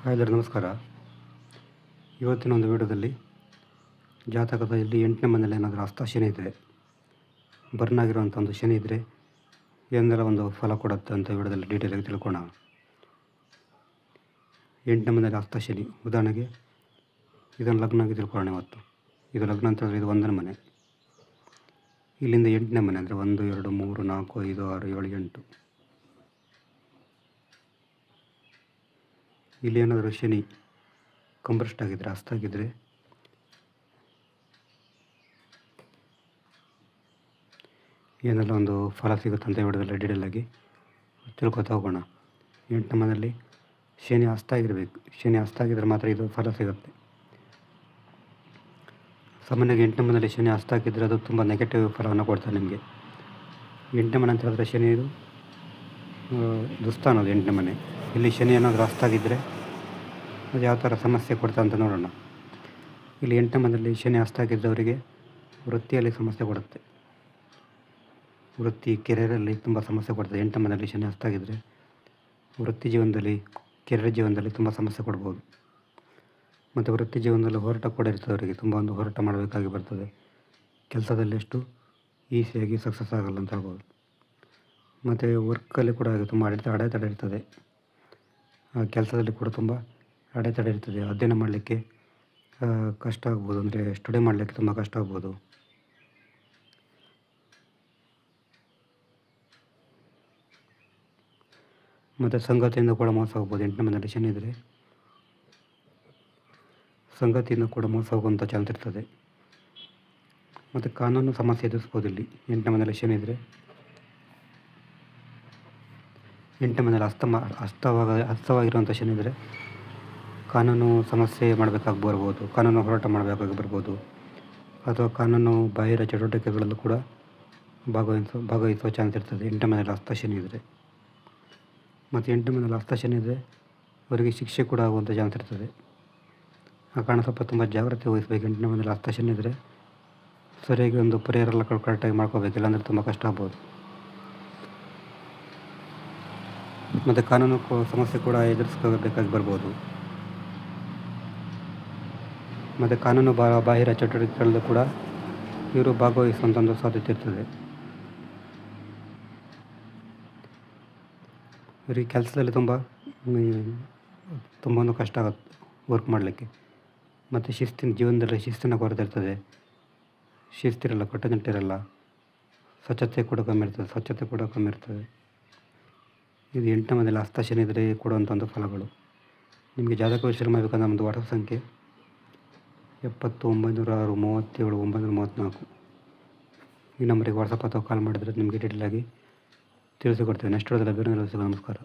Hi ನಮಸ್ಕಾರ. ಇವತ್ತಿನ ಒಂದು ವಿಡಿಯೋದಲ್ಲಿ ಜಾತಕದಲ್ಲಿ 8ನೇ ಮನೆಯಲ್ಲಿ ಏನಾದರೂ ಹಸ್ತ ಶನಿ ಇದ್ದರೆ, ಬರ್ನ್ ಆಗಿರುವಂಥ ಒಂದು ಶನಿ ಇದ್ದರೆ ಏನೆಲ್ಲ ಒಂದು ಫಲ ಕೊಡುತ್ತೆ ಅಂತ ವಿಡಿಯೋದಲ್ಲಿ ಡೀಟೇಲಾಗಿ ತಿಳ್ಕೊಳ್ಳೋಣ. 8ನೇ ಮನೆಯಲ್ಲಿ ಹಸ್ತ ಶನಿ, ಉದಾಹರಣೆಗೆ ಇದನ್ನು ಲಗ್ನ ಆಗಿ ತಿಳ್ಕೊಳ್ಳೋಣ. ಇವತ್ತು ಇದು ಲಗ್ನ ಅಂತ ಹೇಳಿದ್ರೆ ಇದು 1ನೇ ಮನೆ, ಇಲ್ಲಿಂದ 8ನೇ ಮನೆ ಅಂದರೆ 1 2 3 4 5 6 7 8. ಇಲ್ಲಿ ಏನಾದರೂ ಶನಿ ಕಂಬ್ರಸ್ಟ್ ಆಗಿದ್ದರೆ, ಹಸ್ತಾಗಿದ್ದರೆ ಏನೆಲ್ಲ ಒಂದು ಫಲ ಸಿಗುತ್ತೆ ಅಂತ ವಿಡಿಯೋದಲ್ಲಿ ಡೀಟೇಲಾಗಿ ತಿಳ್ಕೊತಾ ಹೋಗೋಣ. 8ನೇ ಮನೆಯಲ್ಲಿ ಶನಿ ಹಸ್ತಾಗಿರಬೇಕು. ಶನಿ ಹಸ್ತಾಗಿದ್ದರೆ ಮಾತ್ರ ಇದು ಫಲ ಸಿಗುತ್ತೆ. ಸಾಮಾನ್ಯವಾಗಿ 8ನೇ ಮನೆಯಲ್ಲಿ ಶನಿ ಹಸ್ತಾಗಿದ್ದರೆ ಅದು ತುಂಬ ನೆಗೆಟಿವ್ ಫಲವನ್ನು ಕೊಡ್ತಾರೆ ನಿಮಗೆ. 8ನೇ ಮನೆ ಅಂತ ಹೇಳಿದ್ರೆ ಶನಿ ಇದು ದುಸ್ಥಾನ, ಅದು 8ನೇ ಮನೆ. ಇಲ್ಲಿ ಶನಿ ಏನಾದರೂ ಹಸ್ತಾಗಿದ್ದರೆ ಅದು ಯಾವ ಥರ ಸಮಸ್ಯೆ ಕೊಡ್ತಾ ಅಂತ ನೋಡೋಣ. ಇಲ್ಲಿ 8ನೇ ಮನೆಯಲ್ಲಿ ಶನಿ ಹಸ್ತಾಗಿದ್ದವರಿಗೆ ವೃತ್ತಿಯಲ್ಲಿ ಸಮಸ್ಯೆ ಕೊಡುತ್ತೆ. ವೃತ್ತಿ ಕೆರಿಯರಲ್ಲಿ ತುಂಬ ಸಮಸ್ಯೆ ಕೊಡ್ತದೆ. 8ನೇ ಮನೆಯಲ್ಲಿ ಶನಿ ಹಸ್ತಾಗಿದ್ದರೆ ವೃತ್ತಿ ಜೀವನದಲ್ಲಿ, ಕೆರಿಯರ್ ಜೀವನದಲ್ಲಿ ತುಂಬ ಸಮಸ್ಯೆ ಕೊಡ್ಬೋದು. ಮತ್ತು ವೃತ್ತಿ ಜೀವನದಲ್ಲಿ ಹೋರಾಟ ಕೂಡ ಇರ್ತದೆ. ಅವರಿಗೆ ತುಂಬ ಒಂದು ಹೋರಾಟ ಮಾಡಬೇಕಾಗಿ ಬರ್ತದೆ. ಕೆಲಸದಲ್ಲಿ ಅಷ್ಟು ಈಸಿಯಾಗಿ ಸಕ್ಸಸ್ ಆಗಲ್ಲ ಅಂತ ಹೇಳ್ಬೋದು. ಮತ್ತು ವರ್ಕಲ್ಲಿ ಕೂಡ ತುಂಬ ಅಡೆತಡೆ ಇರ್ತದೆ. ಆ ಕೆಲಸದಲ್ಲಿ ಕೂಡ ತುಂಬ ಅಡೆತಡೆ ಇರ್ತದೆ. ಅಧ್ಯಯನ ಮಾಡಲಿಕ್ಕೆ ಕಷ್ಟ ಆಗ್ಬೋದು, ಅಂದರೆ ಸ್ಟಡಿ ಮಾಡಲಿಕ್ಕೆ ತುಂಬ ಕಷ್ಟ ಆಗ್ಬೋದು. ಮತ್ತು ಸಂಗತಿಯಿಂದ ಕೂಡ ಮೋಸ ಹೋಗ್ಬೋದು. 8ನೇ ಮನೆಯಲ್ಲಿ ಶನಿ ಇದ್ದರೆ ಸಂಗತಿಯಿಂದ ಕೂಡ ಮೋಸ ಹೋಗುವಂಥ ಚಾನ್ಸ್ ಇರ್ತದೆ. ಮತ್ತು ಕಾನೂನು ಸಮಸ್ಯೆ ಎದುರಿಸ್ಬೋದು. ಇಲ್ಲಿ 8ನೇ ಮನೆಯಲ್ಲಿ ಶನಿ ಇದ್ದರೆ, 8ನೇ ಮನೆಯಲ್ಲಿ ಹಸ್ತವಾಗಿರುವಂಥ ಶನಿ ಇದ್ದರೆ ಕಾನೂನು ಸಮಸ್ಯೆ ಮಾಡಬೇಕಾಗಿ ಬರ್ಬೋದು, ಕಾನೂನು ಹೋರಾಟ ಮಾಡಬೇಕಾಗಿ ಬರ್ಬೋದು, ಅಥವಾ ಕಾನೂನು ಬಾಹಿರ ಚಟುವಟಿಕೆಗಳಲ್ಲೂ ಕೂಡ ಭಾಗವಹಿಸುವ ಚಾನ್ಸ್ ಇರ್ತದೆ 8ನೇ ಮನೆಯಲ್ಲಿ ಹಸ್ತ ಶನಿ ಇದ್ದರೆ. ಮತ್ತು 8ನೇ ಮನೆಯಲ್ಲಿ ಹಸ್ತ ಶನಿ ಇದ್ದರೆ ಅವರಿಗೆ ಶಿಕ್ಷೆ ಕೂಡ ಆಗುವಂಥ ಚಾನ್ಸ್ ಇರ್ತದೆ. ಆ ಕಾರಣ ಸ್ವಲ್ಪ ತುಂಬ ಜಾಗ್ರತೆ ವಹಿಸಬೇಕು. 8ನೇ ಮನೆಯಲ್ಲಿ ಹಸ್ತ ಶನಿ ಇದ್ದರೆ ಸರಿಯಾಗಿ ಒಂದು ಪರಿಹಾರ ಎಲ್ಲ ಕರೆಕ್ಟಾಗಿ ಮಾಡ್ಕೋಬೇಕು, ಇಲ್ಲಾಂದರೆ ತುಂಬ ಕಷ್ಟ ಆಗ್ಬೋದು. ಮತ್ತು ಕಾನೂನು ಸಮಸ್ಯೆ ಕೂಡ ಎದುರಿಸ್ಕೋಬೇಕಾಗಿ ಬರ್ಬೋದು. ಮತ್ತು ಕಾನೂನು ಬಾಹಿರ ಚಟುವಟಿಕೆಗಳಲ್ಲೂ ಕೂಡ ಇವರು ಭಾಗವಹಿಸುವಂಥ ಒಂದು ಸಾಧ್ಯತೆ ಇರ್ತದೆ. ಇವರಿಗೆ ಕೆಲಸದಲ್ಲಿ ತುಂಬ ಒಂದು ಕಷ್ಟ ಆಗುತ್ತೆ ವರ್ಕ್ ಮಾಡಲಿಕ್ಕೆ. ಮತ್ತು ಜೀವನದಲ್ಲಿ ಶಿಸ್ತಿನ ಕೊರತೆ ಇರ್ತದೆ. ಶಿಸ್ತಿರಲ್ಲ, ಕಟ್ಟುನಿಟ್ಟಿರಲ್ಲ, ಸ್ವಚ್ಛತೆ ಕೂಡ ಕಮ್ಮಿ ಇರ್ತದೆ. ಇದು 8ನೇ ಮನೆಯಲ್ಲಿ ಹಸ್ತ ಶನಿ ಇದ್ದರೆ ಕೊಡುವಂಥ ಒಂದು ಫಲಗಳು. ನಿಮಗೆ ಜಾತಕ ವಿಶ್ಲೇಷಣೆ ಮಾಡಬೇಕಂದ್ರೆ ನಮ್ಮದು ವಾಟ್ಸಪ್ ಸಂಖ್ಯೆ 70 906 37 934. ಈ ನಂಬರಿಗೆ ವಾಟ್ಸಪ್ ಅಥವಾ ಕಾಲ್ ಮಾಡಿದರೆ ನಿಮಗೆ ಡೀಟೇಲಾಗಿ ತಿಳಿಸಿಕೊಡ್ತೇವೆ. ನೆಕ್ಸ್ಟ್ ವಿಡಿಯೋದಲ್ಲಿ ಬೇರೆ ನಮಸ್ಕಾರ.